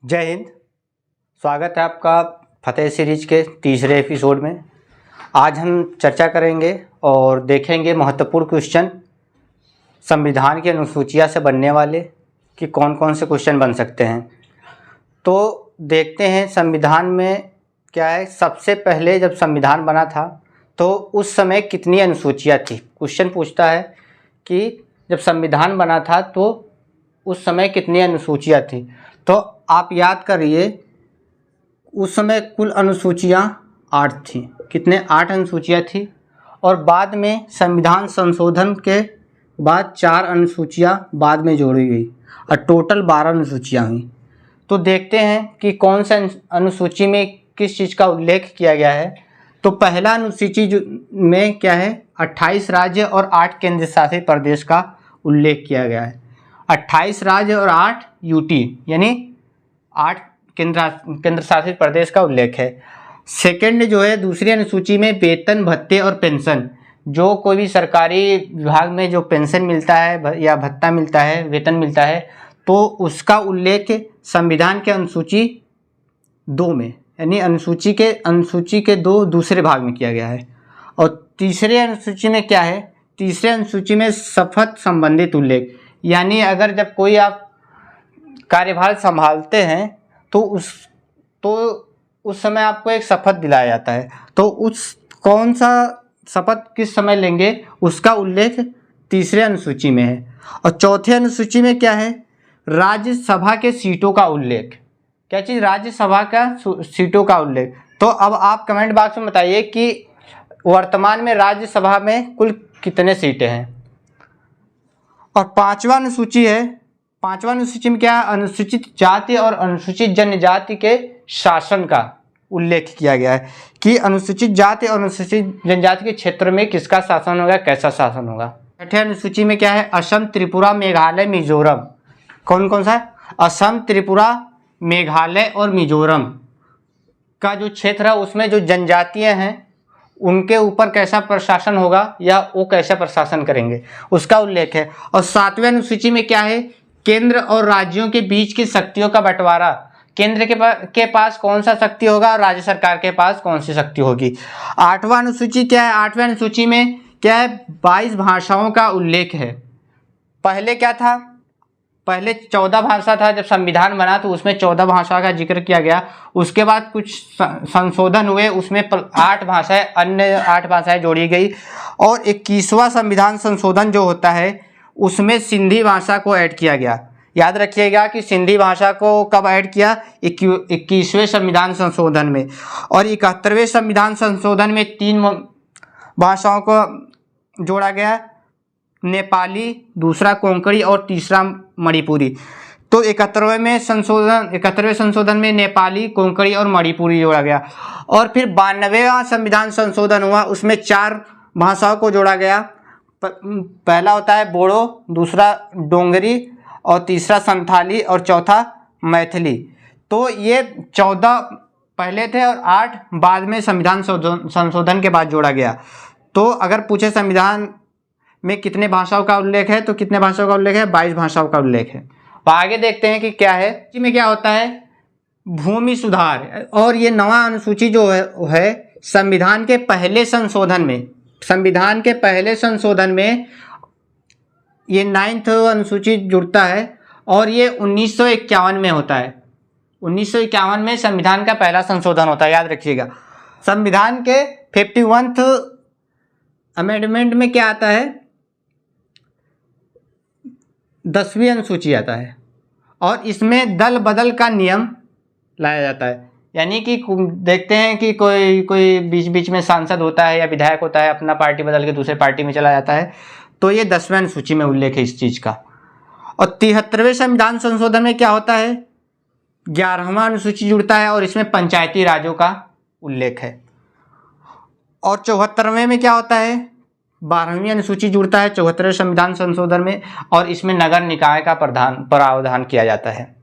जय हिंद। स्वागत है आपका फतेह सीरीज के तीसरे एपिसोड में। आज हम चर्चा करेंगे और देखेंगे महत्वपूर्ण क्वेश्चन संविधान की अनुसूचियाँ से बनने वाले कि कौन कौन से क्वेश्चन बन सकते हैं। तो देखते हैं संविधान में क्या है। सबसे पहले जब संविधान बना था तो उस समय कितनी अनुसूचियाँ थी। क्वेश्चन पूछता है कि जब संविधान बना था तो उस समय कितनी अनुसूचियाँ थी। तो आप याद करिए, उस समय कुल अनुसूचियाँ 8 थी। कितने? 8 अनुसूचियाँ थी। और बाद में संविधान संशोधन के बाद 4 अनुसूचियाँ बाद में जोड़ी गई और टोटल 12 अनुसूचियाँ हुई। तो देखते हैं कि कौन सा अनुसूची में किस चीज़ का उल्लेख किया गया है। तो पहला अनुसूची में क्या है, 28 राज्य और 8 केंद्र शासित प्रदेश का उल्लेख किया गया है। 28 राज्य और 8 यूटी यानी 8 केंद्र शासित प्रदेश का उल्लेख है। सेकंड जो है, दूसरी अनुसूची में वेतन, भत्ते और पेंशन, जो कोई भी सरकारी विभाग में जो पेंशन मिलता है या भत्ता मिलता है, वेतन मिलता है, तो उसका उल्लेख संविधान के अनुसूची 2 में यानी अनुसूची के 2 दूसरे भाग में किया गया है। और तीसरे अनुसूची में क्या है, तीसरे अनुसूची में शपथ संबंधित उल्लेख, यानी अगर जब कोई आप कार्यभार संभालते हैं तो उस समय आपको एक शपथ दिलाया जाता है। तो उस कौन सा शपथ किस समय लेंगे उसका उल्लेख तीसरे अनुसूची में है। और चौथे अनुसूची में क्या है, राज्यसभा के सीटों का उल्लेख। क्या चीज़? राज्यसभा का सीटों का उल्लेख। तो अब आप कमेंट बॉक्स में बताइए कि वर्तमान में राज्यसभा में कुल कितने सीटें हैं। और पांचवा अनुसूची में क्या है, अनुसूचित जाति और अनुसूचित जनजाति के शासन का उल्लेख किया गया है कि अनुसूचित जाति और अनुसूचित जनजाति के क्षेत्र में किसका शासन होगा, कैसा शासन होगा। छठे अनुसूची में क्या है, असम, त्रिपुरा, मेघालय, मिजोरम। कौन कौन सा है? असम, त्रिपुरा, मेघालय और मिजोरम का जो क्षेत्र है उसमें जो जनजातियां हैं उनके ऊपर कैसा प्रशासन होगा या वो कैसा प्रशासन करेंगे उसका उल्लेख है। और सातवें अनुसूची में क्या है, केंद्र और राज्यों के बीच की शक्तियों का बंटवारा। केंद्र के पास कौन सा शक्ति होगा और राज्य सरकार के पास कौन सी शक्ति होगी। आठवां अनुसूची क्या है, आठवें अनुसूची में क्या है, 22 भाषाओं का उल्लेख है। पहले क्या था, पहले 14 भाषा था। जब संविधान बना तो उसमें 14 भाषा का जिक्र किया गया। उसके बाद कुछ संशोधन हुए, उसमें 8 भाषाएं, अन्य 8 भाषाएं जोड़ी गई। और 21वां संविधान संशोधन जो होता है उसमें सिंधी भाषा को ऐड किया गया। याद रखिएगा कि सिंधी भाषा को कब ऐड किया, 21वें संविधान संशोधन में। और 71वें संविधान संशोधन में 3 भाषाओं को जोड़ा गया, नेपाली, दूसरा कोंकणी और तीसरा मणिपुरी। तो 71वें संशोधन में नेपाली, कोंकणी और मणिपुरी जोड़ा गया। और फिर 92वां संविधान संशोधन हुआ, उसमें 4 भाषाओं को जोड़ा गया। पहला होता है बोडो, दूसरा डोंगरी और तीसरा संथाली और चौथा मैथिली। तो ये 14 पहले थे और 8 बाद में संविधान संशोधन के बाद जोड़ा गया। तो अगर पूछे संविधान में कितने भाषाओं का उल्लेख है, तो कितने भाषाओं का उल्लेख है, 22 भाषाओं का उल्लेख है। तो आगे देखते हैं कि क्या है। इसमें क्या होता है, भूमि सुधार। और ये नवा अनुसूची जो है संविधान के पहले संशोधन में ये 9th अनुसूची जुड़ता है और ये 1951 में होता है। 1951 में संविधान का पहला संशोधन होता है, याद रखिएगा। संविधान के 51th अमेंडमेंट में क्या आता है, 10वीं अनुसूची आता है। और इसमें दल बदल का नियम लाया जाता है। यानी कि देखते हैं कि कोई बीच में सांसद होता है या विधायक होता है, अपना पार्टी बदल के दूसरे पार्टी में चला जाता है। तो ये 10वें अनुसूची में उल्लेख है इस चीज़ का। और 73वें संविधान संशोधन में क्या होता है, 11वां अनुसूची जुड़ता है और इसमें पंचायती राज्यों का उल्लेख है। और 74वें में क्या होता है, 12वीं अनुसूची जुड़ता है 74वें संविधान संशोधन में और इसमें नगर निकाय का प्रावधान किया जाता है।